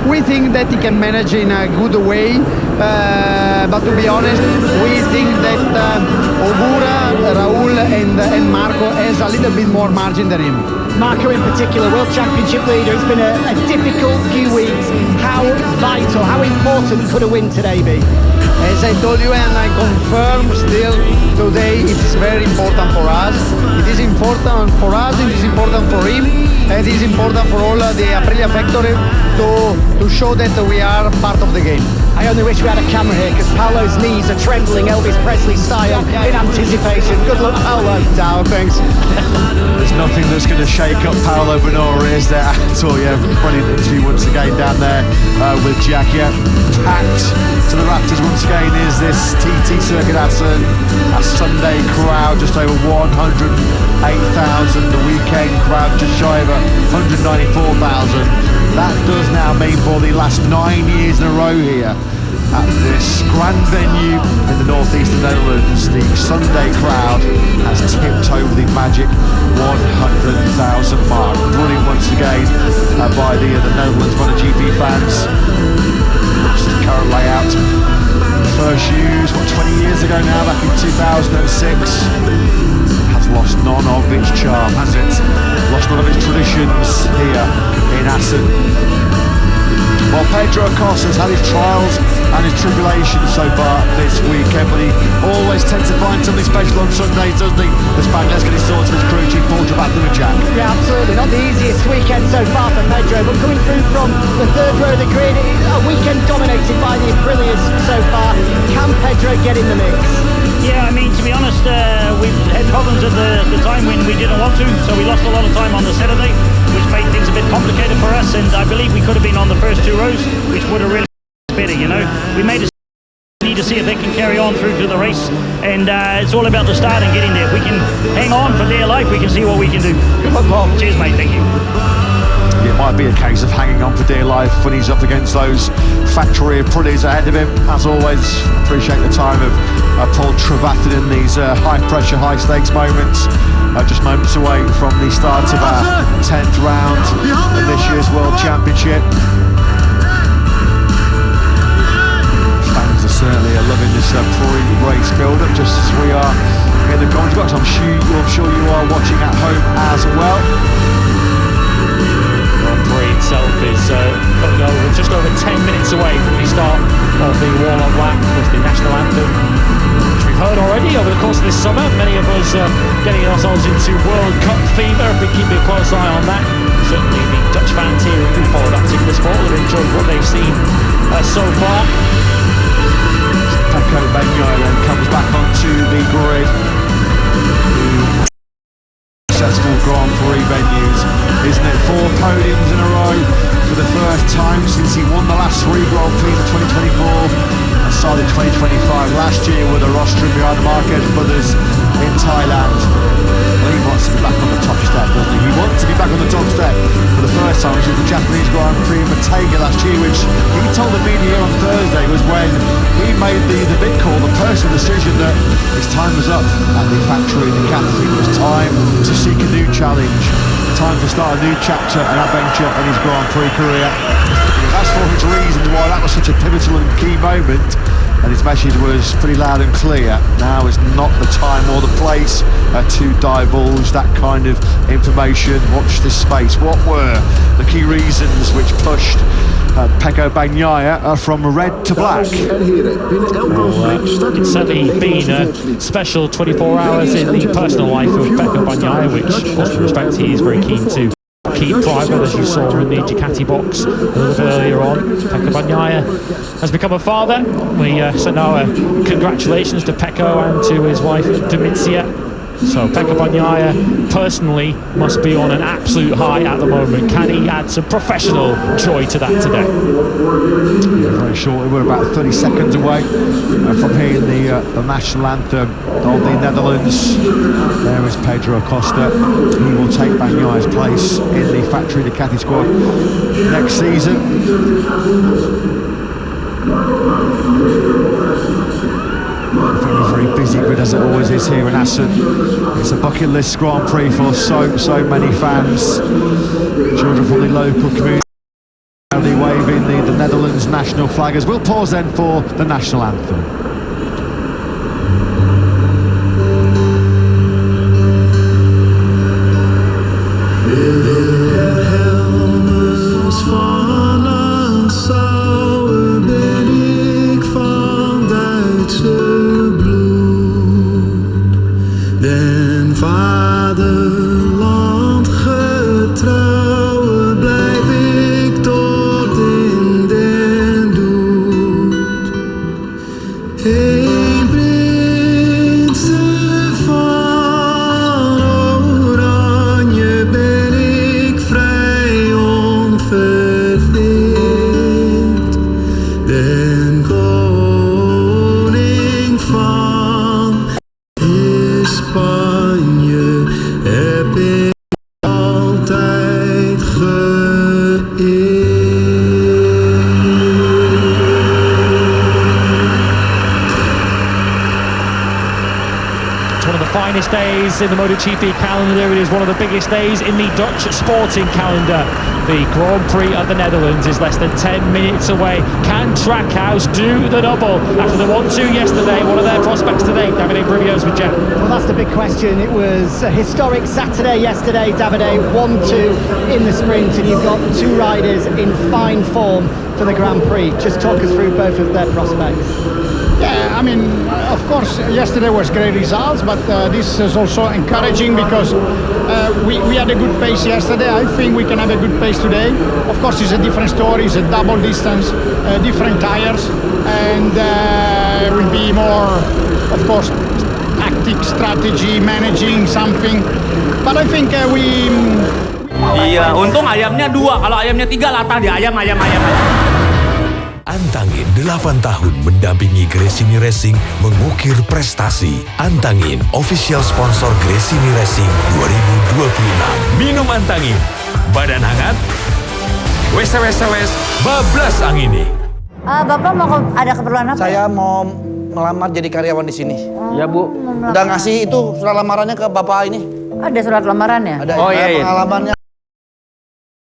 We think that he can manage in a good way, but to be honest, we think that Ogura, Raul and Marco has a little bit more margin than him. Marco in particular, World Championship leader. It's been a difficult few weeks. How vital, how important could a win today be? As I told you, and I confirm still today, it's very important for us. It is important for us, it is important for him, and it is important for all the Aprilia factory to show that we are part of the game. I only wish we had a camera here because Paolo's knees are trembling Elvis Presley style in anticipation. Good luck, Paolo. Ciao, thanks. There's nothing that's going to shake up Paolo Bonora, is there at all? Yeah, brilliant interview once again down there with Jack. Yeah, packed to the rafters once again is this TT Circuit Assen. A Sunday crowd just over 108,000. The weekend crowd just shy of 194,000. That does now mean for the last 9 years in a row here at this grand venue in the northeastern Netherlands, the Sunday crowd has tipped over the magic 100,000 mark. Brilliant once again by the Netherlands Motogp fans. That's the current layout. First used, 20 years ago now, back in 2006. Has lost none of its charm, has it? Lost none of its traditions here in Assen. Well, Pedro Acosta's had his trials and his tribulations so far this weekend, but he always tends to find something special on Sundays, doesn't he? The Spaniard's got his thoughts of his crew chief, Paul Travatta and Jack. Yeah, absolutely. Not the easiest weekend so far for Pedro, but coming through from the third row of the grid, a weekend dominated by the Aprilias so far. Can Pedro get in the mix? Yeah, I mean, to be honest, we've had problems at the time when we didn't want to, so we lost a lot of time on the Saturday, which made things a bit complicated for us, and I believe we could have been on the first two rows, which would have really been better, you know. We made a need to see if they can carry on through to the race, and it's all about the start and getting there. If we can hang on for dear life, we can see what we can do. Good luck, Paul. Cheers, mate. Thank you. It might be a case of hanging on for dear life when he's up against those factory Aprilias ahead of him. As always, appreciate the time of Paul Travatta in these high-pressure, high-stakes moments. Just moments away from the start of our 10th round of this year's World Championship. Fans are certainly loving this pre-race build-up, just as we are in the commentary box. I'm sure you are watching at home as well. Grand Prix itself is coming over just over 10 minutes away from the start of the warm-up lap, of course the national anthem, which we've heard already over the course of this summer. Many of us getting ourselves into World Cup fever if we keep a close eye on that. Certainly the Dutch fans here who follow that particular sport will have enjoyed what they've seen so far. Pecco Bagnaia then comes back onto the grid. Successful Grand Prix venues, isn't it? 4 podiums in a row for the first time since he won the last 3 Grand Prix in 2024 and started 2025 last year with a rostrum behind the MARQUEZ brothers in Thailand. Well, he wants to be back on the top step, doesn't he? He wants to be back on the top step for the first time, which was the Japanese Grand Prix in Motogp last year, which he told the media on Thursday was when he made the big call, the personal decision that his time was up at the factory in the capital. It was time to seek a new challenge, time to start a new chapter and adventure in his Grand Prix career. As for his reasons why that was such a pivotal and key moment, and his message was pretty loud and clear. Now is not the time or the place to divulge that kind of information. Watch this space. What were the key reasons which pushed Pecco Bagnaia from red to black? It's certainly been a special 24 hours in the personal life of Pecco Bagnaia, which, of course, with respect, he is very keen to keep private, as you saw in the Ducati box a little bit earlier on. Pecco Bagnaia has become a father. We send our congratulations to Pecco and to his wife Domizia. So Pecco Bagnaia personally must be on an absolute high at the moment. Can he add some professional joy to that today? Yeah, very shortly, we're about 30 seconds away from hearing the national anthem of the Netherlands. There is Pedro Acosta. He will take Bagnaia's place in the factory Ducati squad next season. Very busy grid as it always is here in Assen. It's a bucket list Grand Prix for so many fans. Children from the local community, the waving the Netherlands national flag, as we'll pause then for the national anthem. Days in the Motogp calendar. It is one of the biggest days in the Dutch sporting calendar. The Grand Prix of the Netherlands is less than 10 minutes away. Can Trackhouse do the double after the 1-2 yesterday? What are their prospects today? Davide Brivio's with Jack. Well, that's the big question. It was a historic Saturday yesterday, Davide. 1-2 in the sprint, and you've got two riders in fine form for the Grand Prix. Just talk us through both of their prospects. Yeah, I mean, of course, yesterday was great results, but this is also encouraging because we had a good pace yesterday. I think we can have a good pace today. Of course, it's a different story. It's a double distance, different tires, and it will be more, of course, tactic, strategy, managing something. But I think we... Iya, untung ayamnya 2. Kalau ayamnya 3 latah di ayam. Antangin 8 tahun mendampingi Gresini Racing mengukir prestasi. Antangin, official sponsor Gresini Racing 2026. Minum Antangin, badan hangat, wes bablas angini. Bapak mau ada keperluan apa? Saya mau melamar jadi karyawan di sini. Ya Bu. Udah ngasih itu surat lamarannya ke Bapak ini. Ada surat lamarannya? Ada pengalamannya.